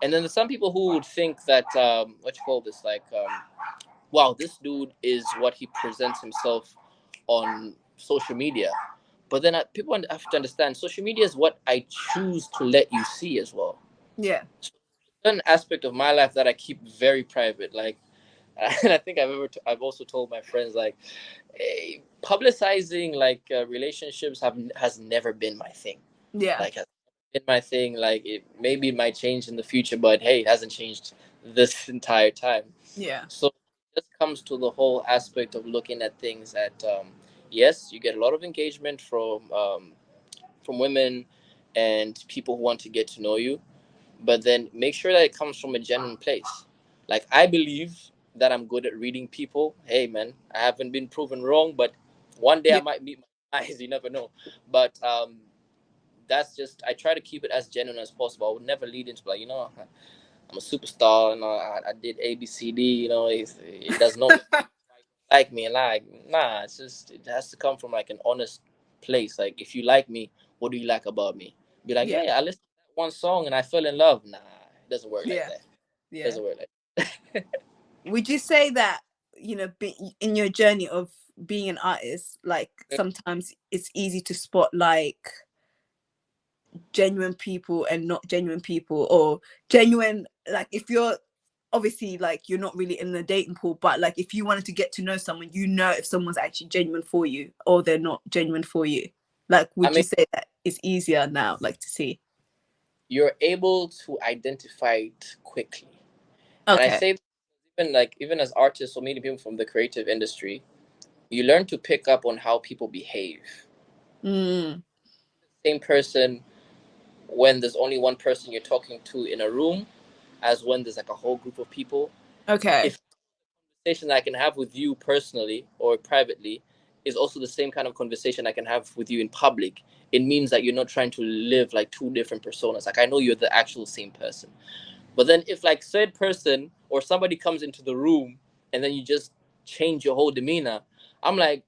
And then there's some people who would think that what you call this, like, wow, this dude is what he presents himself on social media. But then people have to understand social media is what I choose to let you see as well. yeah, So certain aspect of my life that I keep very private, like, and I think I've also told my friends, like, hey, publicizing like relationships has never been my thing. yeah, Like, has been my thing. Like, maybe it might change in the future, but hey, it hasn't changed this entire time. yeah, So this comes to the whole aspect of looking at things at yes, you get a lot of engagement from women and people who want to get to know you, but then make sure that it comes from a genuine place. Like, I believe that I'm good at reading people. Hey, man, I haven't been proven wrong, but one day I yeah, might meet my eyes. You never know. But that's just, I try to keep it as genuine as possible. I would never lead into like, I'm a superstar. I did ABCD. It does not like me, and like, nah. It's just, it has to come from like an honest place. Like, if you like me, what do you like about me? Be like, yeah, yeah, I listened to that one song and I fell in love. Nah, it doesn't work like yeah, that. It yeah. doesn't work like Would you say that, in your journey of being an artist, like that. sometimes it's easy to spot like genuine people and not genuine people, or genuine, like if you're obviously like you're not really in the dating pool, but like if you wanted to get to know someone, if someone's actually genuine for you or they're not genuine for you. Like, I would you mean, say that it's easier now, like to see? you're able to identify it quickly, and I Okay. say, even as artists or many people from the creative industry, you learn to pick up on how people behave. Mm, Same person when there's only one person you're talking to in a room, as when there's like a whole group of people. okay. If conversation I can have with you personally or privately is also the same kind of conversation I can have with you in public, it means that you're not trying to live like two different personas. Like, I know you're the actual same person. But then if like third person or somebody comes into the room and then you just change your whole demeanor, I'm like,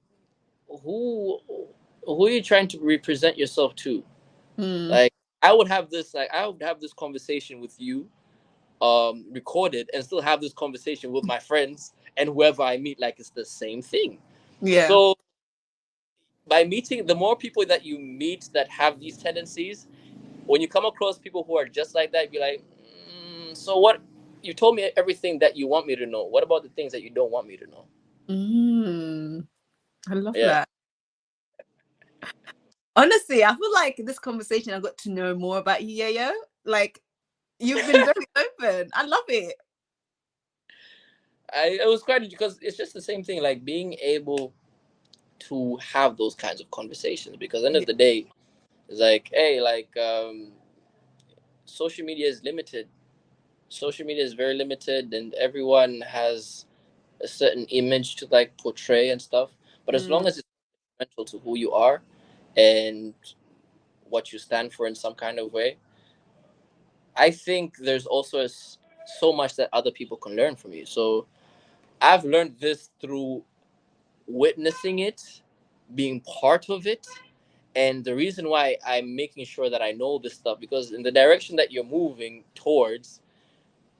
who who are you trying to represent yourself to? Mm, Like, I would have this conversation with you, recorded, and still have this conversation with my friends and whoever I meet, like it's the same thing. Yeah. So by meeting, the more people that you meet that have these tendencies, when you come across people who are just like that, be like, so what? You told me everything that you want me to know. What about the things that you don't want me to know? Mm, I love Yeah. that. Honestly, I feel like this conversation I got to know more about you, Yayo. Like you've been very open. I love it. It was quite, because it's just the same thing, like being able to have those kinds of conversations. Because at the end Yeah. of the day, it's like, hey, like, social media is limited. Social media is very limited, and everyone has a certain image to like portray and stuff. But as Mm, long as it's mental to who you are and what you stand for in some kind of way, I think there's also so much that other people can learn from you. So I've learned this through witnessing it, being part of it. And the reason why I'm making sure that I know this stuff, because in the direction that you're moving towards,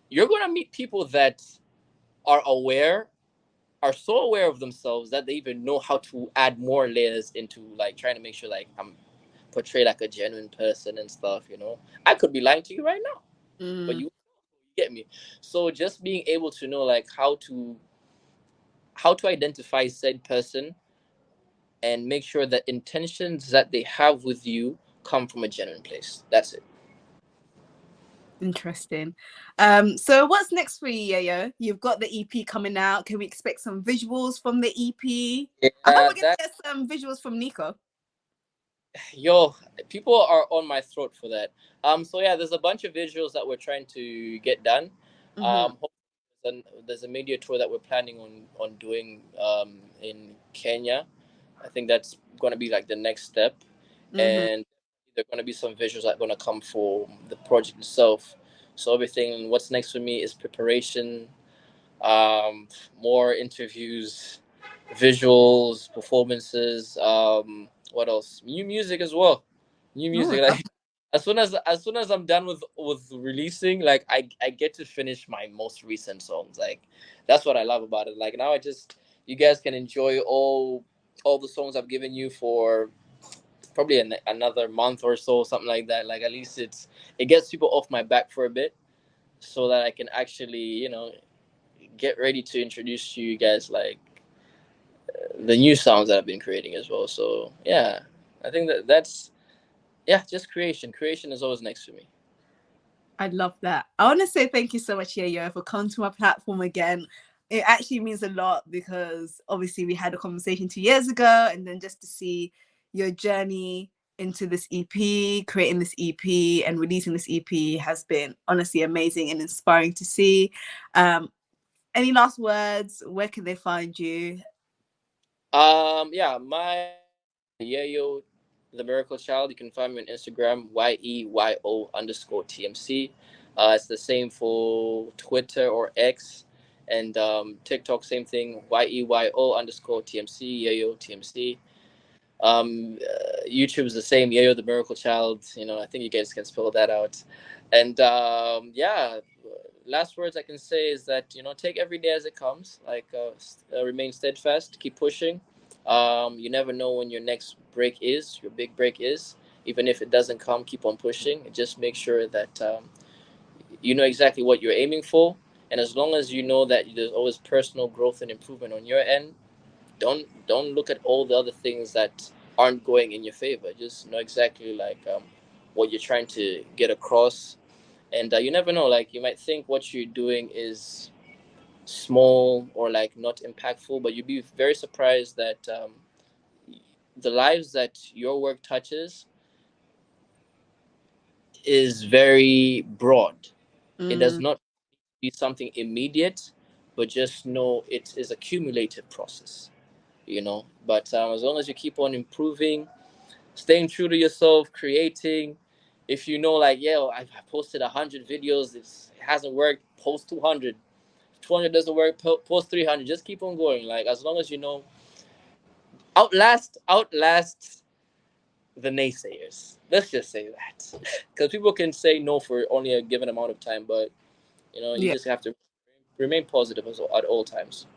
you're going to meet people that are aware, are so aware of themselves that they even know how to add more layers into like trying to make sure like I'm portrayed like a genuine person and stuff. I could be lying to you right now, but mm, you get me. So just being able to know like how to identify said person and make sure that intentions that they have with you come from a genuine place. That's it. interesting. So what's next for you, Yayo? You've got the EP coming out. Can we expect some visuals from the EP? I hope Yeah, we're gonna that get some visuals from Nico. yo, people are on my throat for that. So yeah, there's a bunch of visuals that we're trying to get done. Mm-hmm. There's a media tour that we're planning on doing in Kenya. I think that's going to be like the next step, Mm-hmm. and there are going to be some visuals that are going to come for the project itself. So everything, what's next for me is preparation, um, more interviews, visuals, performances. What else? New music as well. New Oh, music. Like as soon as I'm done with releasing, like I get to finish my most recent songs. Like that's what I love about it. Like now you guys can enjoy all the songs I've given you for probably another month or so, something like that. Like at least it gets people off my back for a bit, so that I can actually get ready to introduce to you guys like the new songs that I've been creating as well. So yeah, I think that's yeah, just creation. Creation is always next to me. I love that. I want to say thank you so much, Yayo, for coming to my platform again. It actually means a lot because obviously we had a conversation 2 years ago, and then just to see your journey into this EP, creating this EP, and releasing this EP has been honestly amazing and inspiring to see. Any last words? Where can they find you? Yeah, my Yeyo The Miracle Child. You can find me on Instagram, YEYO_TMC. It's the same for Twitter or X, and TikTok, same thing, YEYO_TMC, Yeyo TMC. YouTube is the same, Yeyo The Miracle Child. I think you guys can spell that out. And yeah, last words I can say is that take every day as it comes. Like remain steadfast, keep pushing. You never know when your next break is, your big break is. Even if it doesn't come, keep on pushing. Just make sure that you know exactly what you're aiming for. And as long as you know that there's always personal growth and improvement on your end, don't look at all the other things that aren't going in your favor. Just know exactly like what you're trying to get across, and you never know. Like you might think what you're doing is small or like not impactful, but you'd be very surprised that the lives that your work touches is very broad. It does Mm, not be something immediate, but just know it is a cumulative process. But as long as you keep on improving, staying true to yourself, creating. If you know, like, yeah, I posted 100 videos, it hasn't worked, post 200. If 200 doesn't work, post 300. Just keep on going. Like, as long as you know, outlast the naysayers. Let's just say that, because people can say no for only a given amount of time, but you Yeah, just have to remain positive at all times.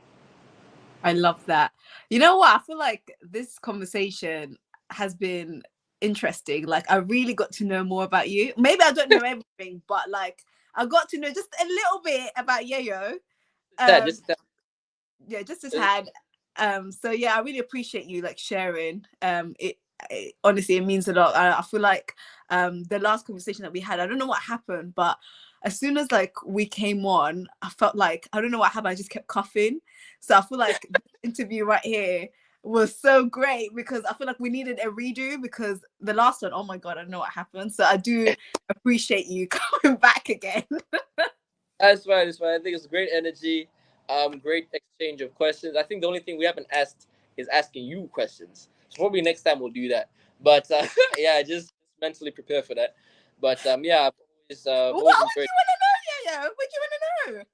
I love that. You know what? I feel like this conversation has been interesting. Like, I really got to know more about you. Maybe I don't know everything, but like, I got to know just a little bit about Yeyo. That Um, just that. yeah, just as had. So yeah, I really appreciate you like sharing. It honestly, it means a lot. I feel like the last conversation that we had, I don't know what happened, but as soon as like we came on, I felt like I don't know what happened. I just kept coughing. So I feel like this interview right here was so great because I feel like we needed a redo because the last one, oh my god, I don't know what happened. So I do appreciate you coming back again. That's fine. It's fine. I think it's great energy. Great exchange of questions. I think the only thing we haven't asked is asking you questions. So probably next time we'll do that. But yeah, just mentally prepare for that. But yeah, I've What always would enjoyed you want to know, Yeyo? What would you want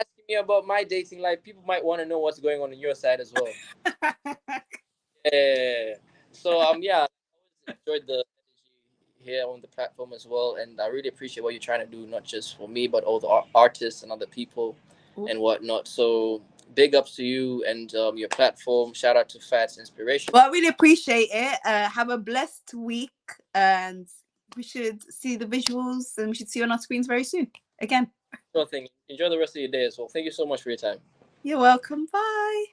asking me about my dating life. People might want to know what's going on your side as well. to know? Yeah. So yeah, I always enjoyed the energy here on the platform as well, and I really appreciate what you're trying to do, not just for me, but all the artists and other people and whatnot. So big ups to you and your platform. Shout out to Fats Inspiration. Well, I really appreciate it. Have a blessed week, and we should see the visuals, and we should see you on our screens very soon. Again, Sure thing. Enjoy the rest of your day as well. Thank you so much for your time. you're welcome. Bye.